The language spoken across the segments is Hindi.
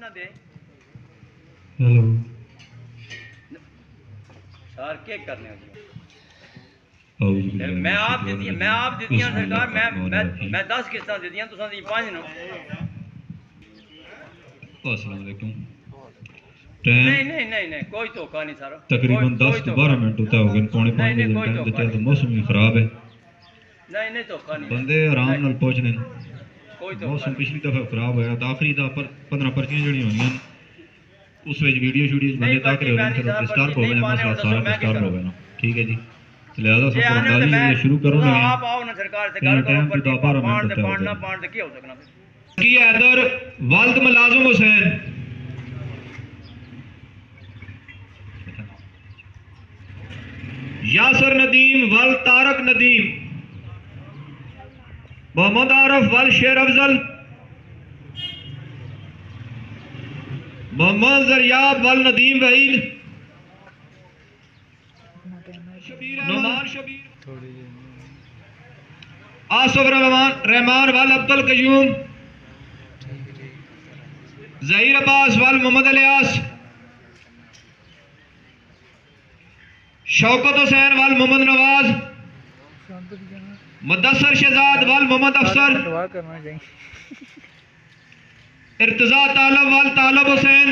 ना दे हेलो सर क्या करने हो मैं मैं आप दी सरकार मैं 10 किस्तां दी तुसां दी 5 नो अस्सलाम वालेकुम। नहीं कोई धोखा नहीं सर तकरीबन 10 से 12 मिनट होता हो गए, पौने 5 बजे कोई टाइम धोखा दिता तो नहीं मौसम ही खराब है। नहीं धोखा नहीं बंदे आराम नाल पहुंचने कोई धोखा मौसम नहीं पिछली दफा खराब होया तो आखिरी दा पर 15 पर्चियां जड़ी होईयां उस विच वीडियो बंदे तक रहे हो फिर डिस्टर्ब हो गया, मसला सारा डिस्टर्ब हो गया ना। ठीक है जी, लिहाजा सब अंदाजी ये शुरू करो ना आप आओ ना सरकार से घर करो पर 12 मिनट होता पान ना पान क्या हो सकना की हैदर वालिद मुलाजिम हुसैन यासर नदीम वल तारक नदीम मोहम्मद आरफ वल शेर अफजल मोहम्मद जरियाब वल नदीम वहीद नुमान शबीर आसफ रहमान वल अब्दुल कयूम जहीर अब्बास वल मोहम्मद इलियास शौकत हुसैन वल मोहम्मद नवाज मुदस्सर शहजाद वल मोहम्मद अफसर इर्तजा तालब वल तालब हुसैन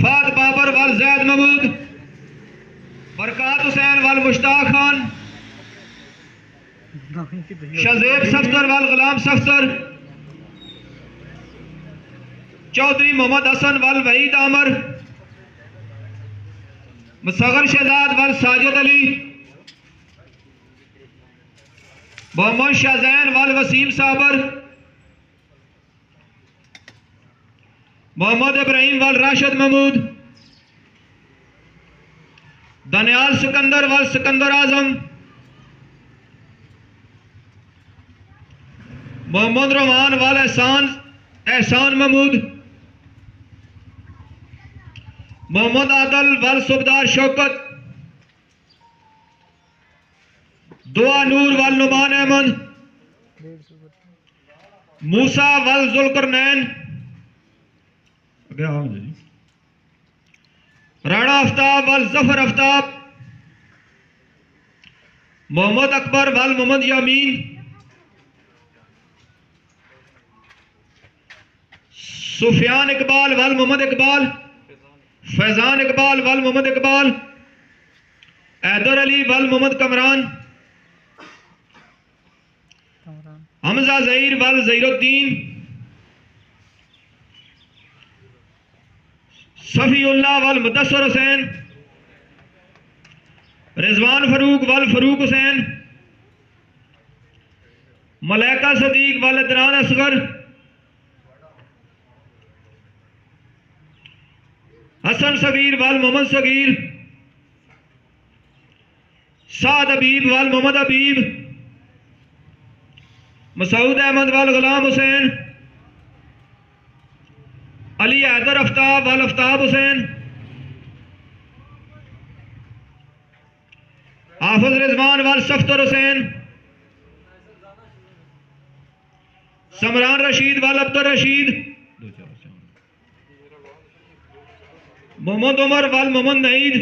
फाद बाबर वल जैद महमूद बरकात हुसैन वल मुश्ताक खान शजेब सफ्तर वल गुलाम सफ्तर चौधरी मोहम्मद हसन वल वहीद आमर मुसगर शहजाद वल साजिद अली मोहम्मद शाहजैन वल वसीम साबर मोहम्मद इब्राहिम वल राशिद महमूद दनियाल सिकंदर वल सिकंदर आजम मोहम्मद रोमान वल एहसान महमूद मोहम्मद आदल वल सुबदार शौकत दुआ नूर वल नुमान अहमद मूसा वल जुल्करनैन राणा आफ्ताब वल जफर आफ्ताब मोहम्मद अकबर वल मोहम्मद यामीन सुफियान इकबाल वल मोहम्मद इकबाल फैजान इकबाल वल मोहम्मद इकबाल हैदर अली वल मोहम्मद कमरान हमजा जहीर वल जहीरुद्दीन सफीउल्लाह वल मुदस्सर हुसैन रिजवान फरूक वल फरूक हुसैन मलाइका सदीक वल अदनान असगर हसन सगीर वल मोहम्मद सगीर साद हबीब वल मोहम्मद हबीब मसूद अहमद वल गुलाम हुसैन अली हैदर आफ्ताब वल आफ्ताब हुसैन हाफिज रिजवान वल सफ्तर हुसैन समरान रशीद वल अब्दुल रशीद मोहम्मद उमर वल मोहम्मद नईद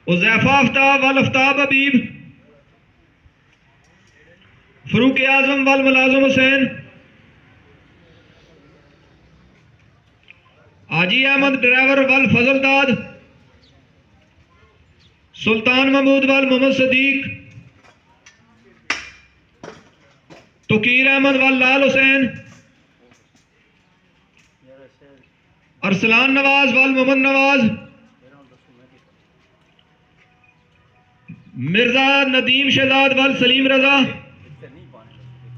उज़ैफा आफ्ताब वल आफ्ताब हबीब फरूक आजम वल मुलाजिम हुसैन हाजी अहमद ड्राइवर वल फजलदाद सुल्तान महमूद वल मोहम्मद सदीक तुकीर अहमद वल लाल हुसैन अरसलान नवाज वल मोहम्मद नवाज मिर्जा नदीम शहजाद वल सलीम रजा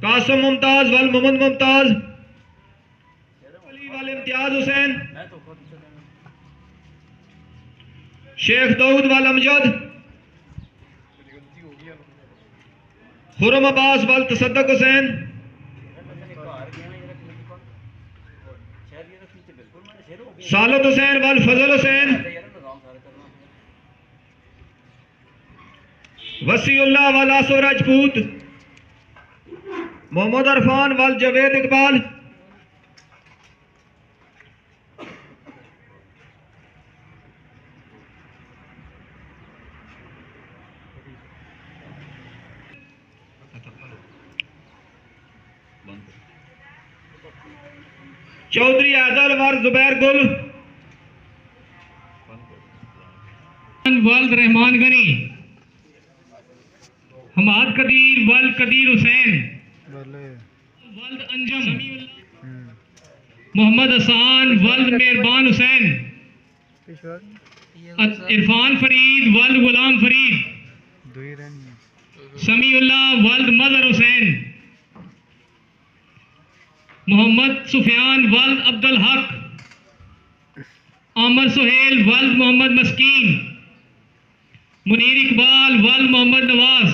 कासम मुमताज वल मोहम्मद मुमताज अली वल इम्तियाज हुसैन शेख दाऊद वल अमजद खुरम अब्बास वल तसद्दक हुसैन सालत हुसैन वल फजल हुसैन वसीउल्लाह वल आसो राजपूत मोहम्मद अरफान वल जवेद इकबाल, चौधरी आदल वर जुबैर गुल, वल्द रहमान गनी, हमाद कदीर वल्द कदीर हुसैन, वल्द अंजम, मोहम्मद हसान वल्द मेहरबान हुसैन, इरफान फरीद वल्द गुलाम फरीद, समीउल्लाह वल्द मजहर हुसैन, मोहम्मद सुफियान वल्द अब्दुल हक, आमर सुहेल वल्द मोहम्मद मस्कीन, मुनीर इकबाल वल्द मोहम्मद नवाज,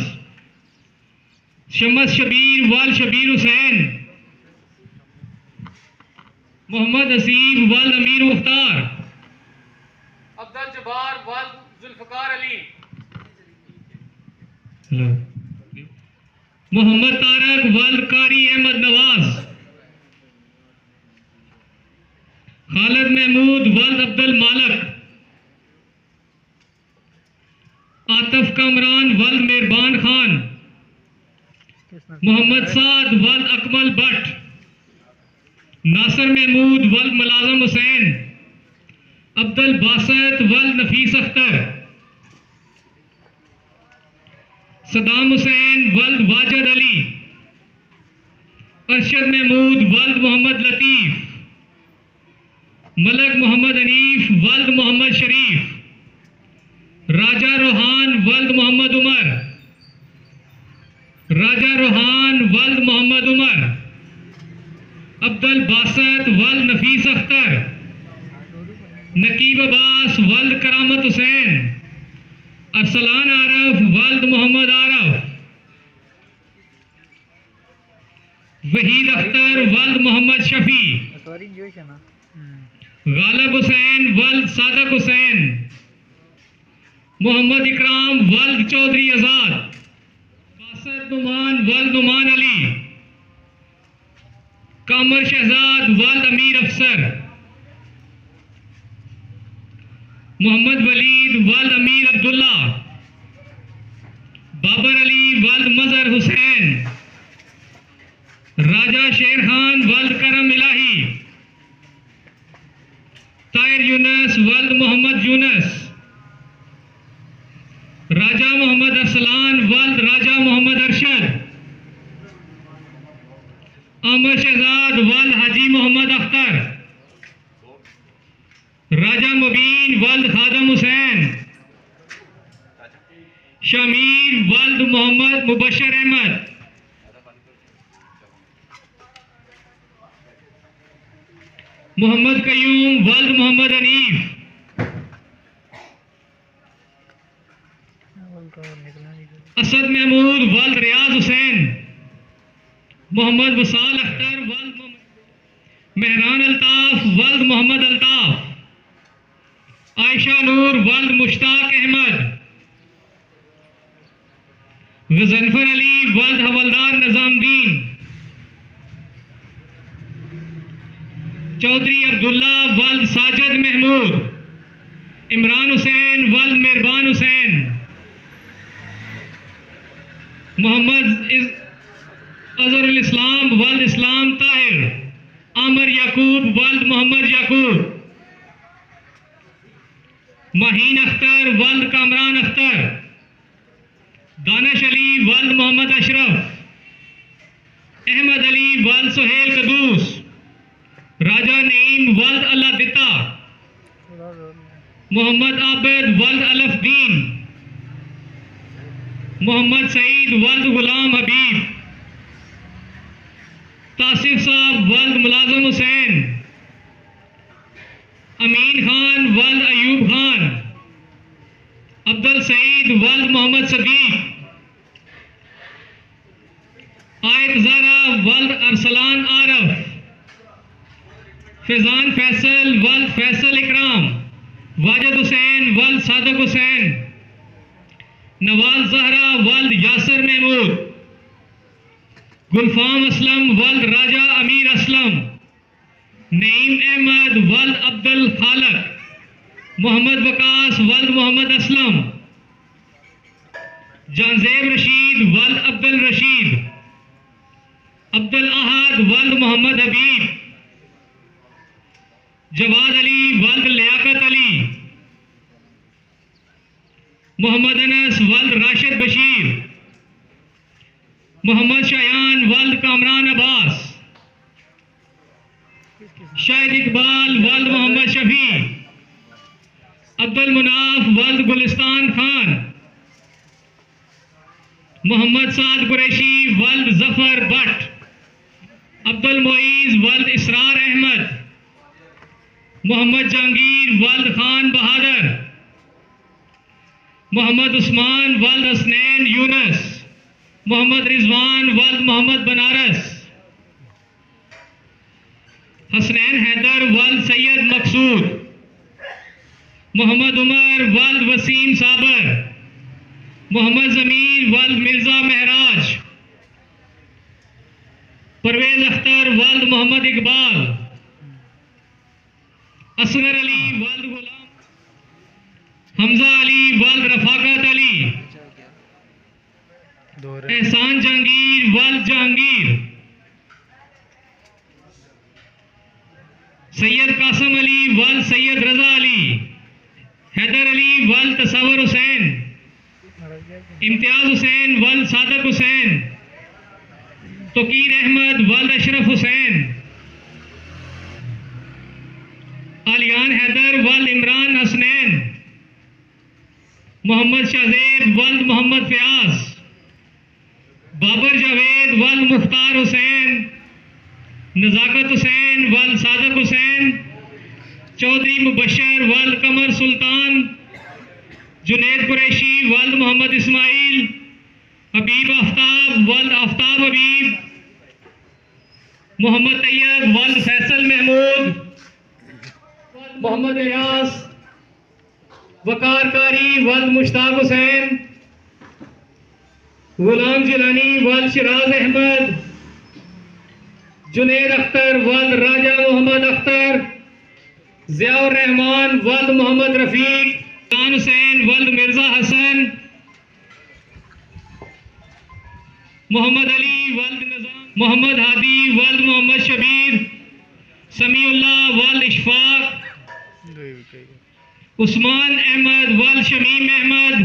शमस शबीर वल्द शबीर हुसैन, मोहम्मद हसीब वल्द अमीर मुख्तार, अब्दुल जब्बार वल्द जुल्फकार अली, मोहम्मद तारक वल्द कारी अहमद नवाज, खालिद महमूद वल्द अब्दुल मालक, आतिफ कामरान वल्द मेहरबान खान, मोहम्मद साद वल्द अकमल भट्ट, नासिर महमूद वल्द मुलाजम हुसैन, अब्दुल बासित वल्द नफीस अख्तर, सदाम हुसैन वल्द वाजिद अली, अरशद महमूद वल्द मोहम्मद लतीफ, मलक मोहम्मद अनीफ वल्द मोहम्मद शरीफ, राजा रोहान वल्द मोहम्मद उमर, राजा रोहान वल्द मोहम्मद उमर, अब्दुल बासित वल्द नफीस अख्तर, नकीब अब्बास वल्द करामत हुसैन, अरसलान आरफ वल्द मोहम्मद आरफ, वहीद अख्तर वल्द मोहम्मद शफी, गालिब हुसैन वल्द सादक हुसैन, मोहम्मद इकराम वल्द चौधरी आजाद, बासित नुमान वल्द नुमान अली, कामर शहजाद वल्द अमीर अफसर, मोहम्मद वलीद वल्द अमीर अब्दुल्ला, बाबर अली वल्द मजहर हुसैन, राजा शेर खान वल्द करम इलाही, ताहिर यूनस वल्द मोहम्मद यूनस, राजा मोहम्मद अरसलान वल्द राजा मोहम्मद अरशद, अमर शहजाद वल्द हाजी मोहम्मद अख्तर, राजा मुबीन वल्द खादम हुसैन, शमीर वल्द मोहम्मद मुबशर अहमद, मोहम्मद कयूम वल्द मोहम्मद अनीफ, असद महमूद वल्द रियाज हुसैन, मोहम्मद वसाल अख्तर वल्द मेहरान अल्ताफ वल्द मोहम्मद अल्ताफ, आयशा नूर वल्द मुश्ताक अहमद, गजनफर अली वल्द हवलदार निजामुद्दीन, चौधरी अब्दुल्ला वल्द साजिद महमूद, इमरान हुसैन वल्द मेहरबान हुसैन, मोहम्मद अजहरुल इस्लाम वल्द इस्लाम ताहिर, आमर याकूब वल्द मोहम्मद याकूब, माहीन अख्तर वल्द कामरान अख्तर, दानिश अली वल्द मोहम्मद अशरफ, अहमद अली वल्द सुहेल कदूस, राजा नईम वल्द अल्लादिता, मोहम्मद आबिद वल्द अलफदीन, मोहम्मद सईद वल्द गुलाम हबीब, तासिफ साहब वल्द मुलाजम हुसैन, अमीन खान वल्द अयूब खान, अब्दुल सईद वल्द मोहम्मद सदीक, आयत ज़ारा वल्द अरसलान आरफ, फैजान फैसल वल्द फैसल इकराम, वाजिद हुसैन वल्द सादक हुसैन, नवाज जहरा वल्द यासर महमूद, गुलफाम असलम वल्द राजा अमीर असलम, नईम अहमद वल्द अब्दुल खालक, मोहम्मद वकास वल्द मोहम्मद असलम, जानजेब रशीद वल्द अब्दुल रशीद, अब्दुल अहद वल्द मोहम्मद हबीब, जवाद अली वल्द लियाकत अली, मोहम्मद अनस वल्द राशिद बशीर, मोहम्मद शायान वल्द कामरान अब्बास, शाहिद इकबाल वल्द मोहम्मद शफी, अब्दुल मुनाफ वल्द गुलिस्तान खान, मोहम्मद साद कुरैशी वल्द जफर भट्ट, अब्दुल मोईज वल्द इसरार अहमद, मोहम्मद जहांगीर वल्द खान बहादुर, मोहम्मद उस्मान वल्द हसनैन यूनस, मोहम्मद रिजवान वल्द मोहम्मद बनारस, हसनैन हैदर वल्द सैयद मकसूद, मोहम्मद उमर वल्द वसीम साबर, मोहम्मद जमीर वल्द मिर्जा महराज, परवेज अख्तर वल्द मोहम्मद इकबाल, असगर अली वल्द गुलाम, हमजा अली वल्द रफाकत अली, एहसान जहांगीर वल्द जहांगीर, सैयद कासम अली वल्द सैयद रजा अली, हैदर अली वल्द तसव्वुर हुसैन, इम्तियाज हुसैन वल्द सादक हुसैन, तोकीर अहमद वल्द अशरफ हुसैन, आलियान हैदर वल्द इमरान हसनैन, मोहम्मद शाहजेब वल्द मोहम्मद फयाज, बाबर जावेद वल्द मुख्तार हुसैन, नज़ाकत हुसैन वल्द सादक हुसैन, चौधरी मुबशर वल्द कमर सुल्तान, जुनैद कुरैशी वल्द मोहम्मद इस्माइल, हबीब आफ्ताब वल्द आफ्ताब हबीब, मोहम्मद तैयब वल्द फैसल महमूद, मोहम्मद इलियास, वकार कारी वल्द मुश्ताक हुसैन, गुलाम जिलानी वल्द शिराज अहमद, जुनैद अख्तर वल्द राजा मोहम्मद अख्तर, ज़ियाउर रहमान वल्द मोहम्मद रफीक, खान हुसैन वल्द मिर्जा हसन, मोहम्मद अली वल्द निजाम, मोहम्मद हादी वल्द मोहम्मद शबीर, समीउल्लाह वल्द इशफाक, उस्मान अहमद वल्द शमीम अहमद,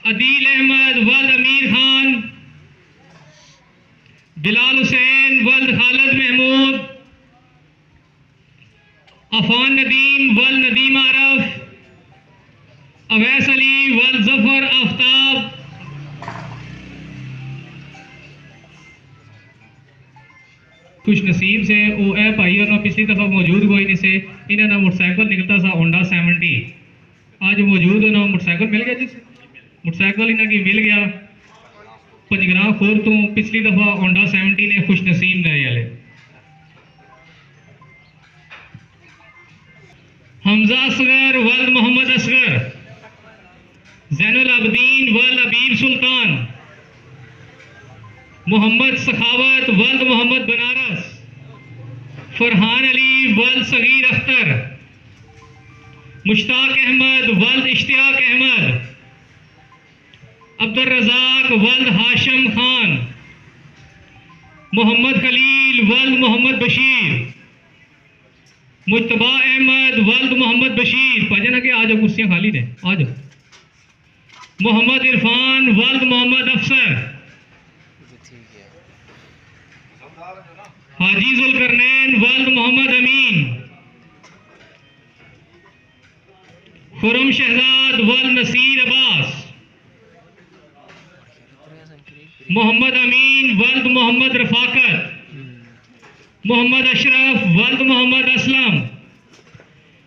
अदील अहमद वल्द अमीर खान, बिलाल हुसैन वल्द खालिद महमूद, अफान नदीम वल्द नदीम आरफ, अवैस अली वल्द जफर आफ्ताब, खुश नसीब से वो ए भाई और पिछली दफ़ा मौजूद कोई नहीं से इन्हें मोटरसाइकिल निकलता सा होंडा 70, आज मौजूद ना मोटरसाइकिल मिल गया, जिस मोटरसाइकिल इन्हें की मिल गया पंजगरा खोर तो पिछली दफ़ा होंडा 70 ने खुश नसीब ने वाले। हमजा असगर वल्द मोहम्मद असगर, जैनुल आबदीन वल्द हबीब सुल्तान, मोहम्मद सखावत वल्द मोहम्मद बनारस, फरहान अली वल्द सगीर अख्तर, मुश्ताक अहमद वल्द इश्तियाक अहमद, अब्दुल रज़ाक वल्द हाशिम खान, मोहम्मद खलील वल्द मोहम्मद बशीर, मुज्तबा अहमद वल्द मोहम्मद बशीर, भजन के आ जाओ कुर्सियाँ खाली ने आ जाओ, मोहम्मद इरफान वल्द मोहम्मद अफसर, हाजी जुल्करनैन वल्द मोहम्मद अमीन, खुरम शहजाद वल्द नसीर अब्बास, मोहम्मद अमीन वल्द मोहम्मद रफाकत, मोहम्मद अशरफ वल्द मोहम्मद असलम,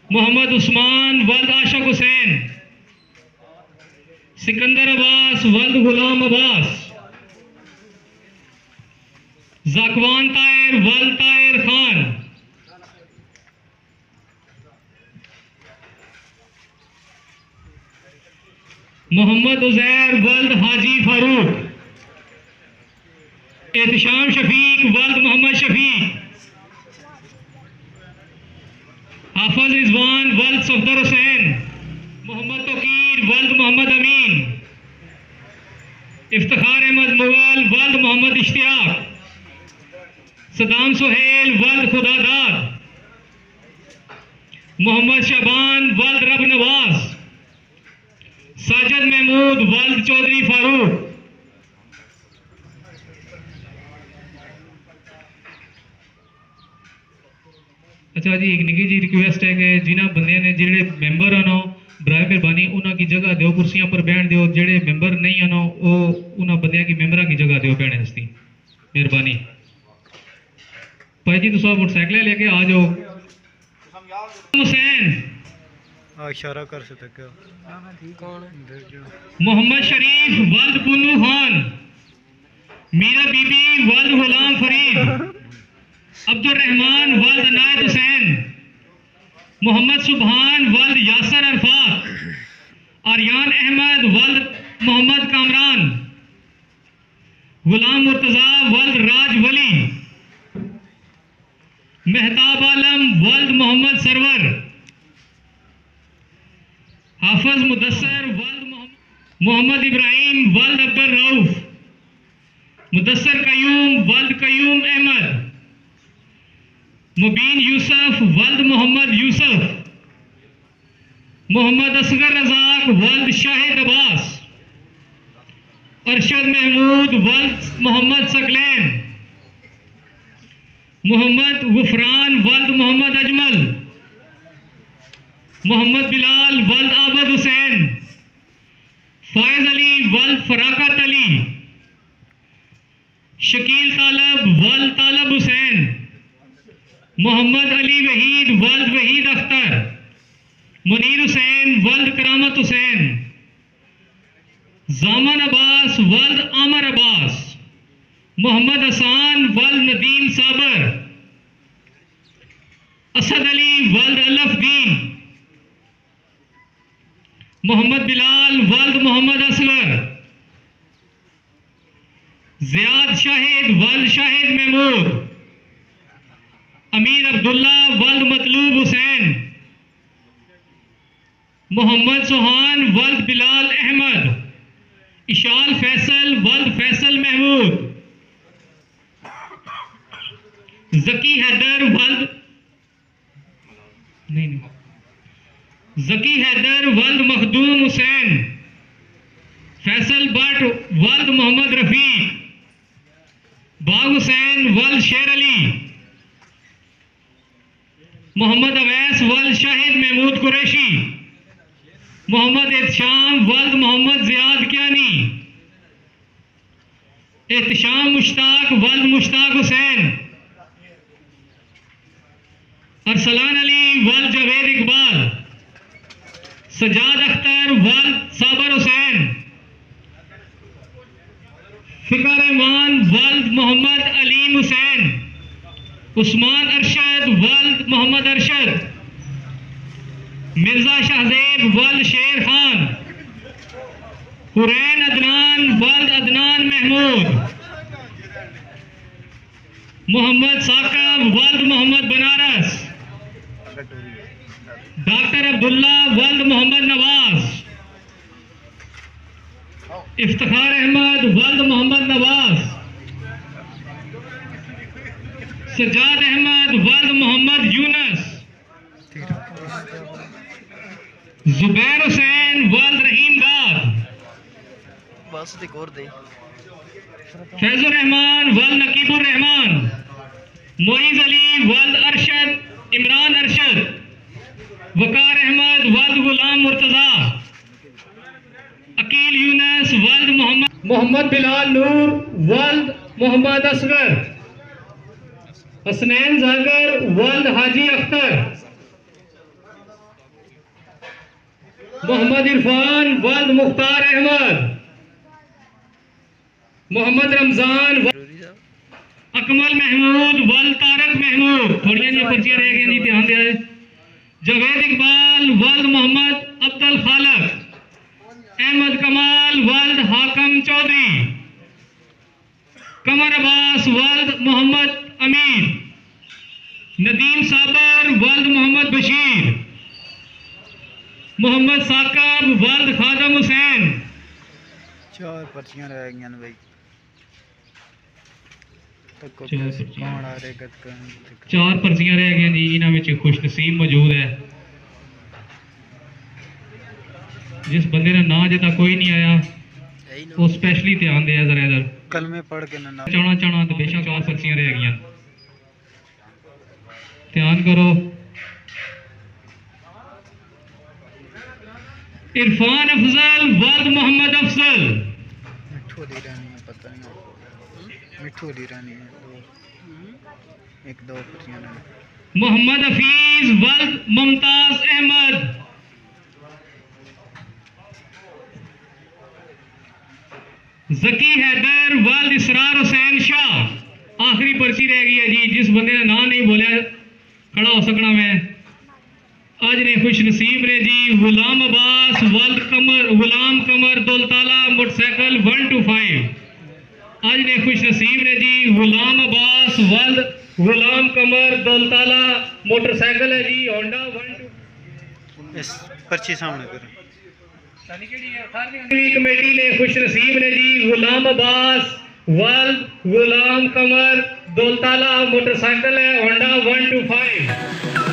मोहम्मद उस्मान वल्द आशक हुसैन, सिकंदर अब्बास वल्द गुलाम अब्बास, ज़ाकवान ताहिर वल्द ताहिर खान, मोहम्मद उज़ैर वल्द हाजी फारूक, एहतशाम शफीक वल्द मोहम्मद शफीक, हाफिज रिजवान वल्द सफदर हुसैन, मोहम्मद तोकीर वल्द मोहम्मद अमीन, इफ्तिखार अहमद मुगल वल्द मोहम्मद इश्तियाक, सदाम सुहेल वल्द खुदादाद, मोहम्मद शाबान वल्द रब नवाज, साजिद महमूद वल्द चौधरी फारूक। अच्छा जी, एक निकी जी रिक्वेस्ट है कि जिन्होंने बंदे ने जेडे मैंबर हैं बराए मेहरबानी उन्होंने जगह दो, कुर्सियां पर बैठ दो, जेडे मैंबर नहीं हैं वो उन्होंने बंद की मैंबर की जगह दो बैठने हस्ती मेहरबानी। भाई जी तुम मोटरसाइकिल लेके आ जाओ। हुसैन इशारा कर सकते मोहम्मद शरीफ वल्द पुन्नू खान, मीरा बीबी वल्द गुलाम फरीद, अब्दुल रहमान वल्द नायद हुसैन, मोहम्मद सुबहान वल्द यासर अरफात, आर्यान अहमद वल्द मोहम्मद कामरान, गुलाम मुर्तजा वल्द राज वली, मेहताब आलम वल्द मोहम्मद सरवर, हाफिज मुदस्सर वल्द मोहम्मद इब्राहिम वल्द अब्दुल रऊफ, मुदस्सर कयूम वल्द कयूम अहमद, मुबीन यूसुफ वल्द मोहम्मद यूसुफ, मोहम्मद असगर रजाक वल्द शाहिद अब्बास, अरशद महमूद वल्द मोहम्मद सकलैन, मोहम्मद गुफरान वल्द मोहम्मद अजमल, मोहम्मद बिलाल वल्द आबद हुसैन, फायज अली वल्द फराकत अली, शकील तालब वल्द तालब हुसैन, मोहम्मद अली वहीद वल्द वहीद अख्तर, मुनीर हुसैन वल्द करामत हुसैन, जामन अब्बास वल्द आमर अब्बास, मोहम्मद हसान वल्द नदीम साबर, असद अली वल्द अलफ दीन, मोहम्मद बिलाल वल्द मोहम्मद असगर, जियाद शाहिद वल्द शाहिद महमूद, अमीर अब्दुल्ला वल्द मतलूब हुसैन, मोहम्मद सुहान वल्द बिलाल अहमद, इशाल फैसल वल्द फैसल महमूद, जकी हैदर वल्द जकी हैदर वल्द मखदूम हुसैन, फैसल भट्ट वल्द मोहम्मद रफीक, बाग हुसैन वल्द शेर अली, मोहम्मद अवैस वल्द शाहिद महमूद कुरैशी, मोहम्मद एहतशाम वल्द मोहम्मद जियाद कियानी, एहतशाम मुश्ताक वल्द मुश्ताक हुसैन, अरसलान अली वल्द जावेद इकबाल, सजाद अख्तर वल्द साबर हुसैन, फिकर रहमान वल्द मोहम्मद अलीम हुसैन, उस्मान अरशद वल्द मोहम्मद अरशद, मिर्जा शाहजेब वल्द शेर खान, हुरैन अदनान वल्द अदनान महमूद, मोहम्मद साकब वल्द मोहम्मद बनारस, डॉक्टर अब्दुल्ला वल्द मोहम्मद नवाज, इफ्तिखार अहमद वल्द मोहम्मद नवाज, सजाद अहमद वल्द मोहम्मद यूनस, जुबैर हुसैन वल्द रहीम दाद, फैजुर रहमान वल्द नकीबुर रहमान, मोइज अली वल्द अरशद इमरान अरशद, वकार अहमद वल्द गुलाम मुर्तजा, अकील यूनस वल्द मोहम्मद बिलाल नूर वल्द मोहम्मद असगर, हसनैन जागर वल्द हाजी अख्तर, मोहम्मद इरफान वल्द मुख्तार अहमद, मोहम्मद रमजान अकमल महमूद वल्द तारक महमूद। थोड़ियां जी पर्चियां रह गई, ध्यान दिया। जावेद इकबाल वल्द मोहम्मद अब्दुल खालक, अहमद कमाल वल्द हाकम चौधरी, कमर अब्बास नदीम साबर वल्द मोहम्मद बशीर, मोहम्मद साकब वल्द खादम हुसैन। 4 पर्चियां रह गई भाई। तक चार पर्चियां। कौन आ रहे गत 4 पर्चियां रह गई जी। इन्हां विच खुशनसीब मौजूद है। जिस बंदे का नाम अजे तक कोई नहीं आया वो स्पेशली ध्यान दे जरा इधर। कलमे पढ़ के ना चाणा चाणा तो बेशक 4 पर्चियां रह गई। ध्यान करो। इरफान अफजल वल्द मोहम्मद अफजल। मिठू दी रानी है, पता नहीं मिठू दी रानी है। 1-2 पर्चियां रह। मोहम्मद हफीज वल्द मुमताज अहमद। जकी हैदर वल्द इसरार हुसैन शाह। आखिरी पर्ची रह गई है जी। जिस बंदे का नाम नहीं बोलिया खड़ा हो सकना मैं। आज ने खुश नसीब ने जी गुलाम अब्बास वल्द कमर, गुलाम कमर दौलताला मोटरसाइकिल 1 to 5। आज ने खुश नसीब ने जी गुलाम अब्बास वल्द गुलाम कमर दौलताला मोटरसाइकिल है जी होंडा 1 to। इस पर्ची सामने करो। कमेटी ने खुश नसीब ने जी गुलाम अब्बास वल्द गुलाम कमर दौलताला मोटरसाइकिल है होंडा 1 to 5।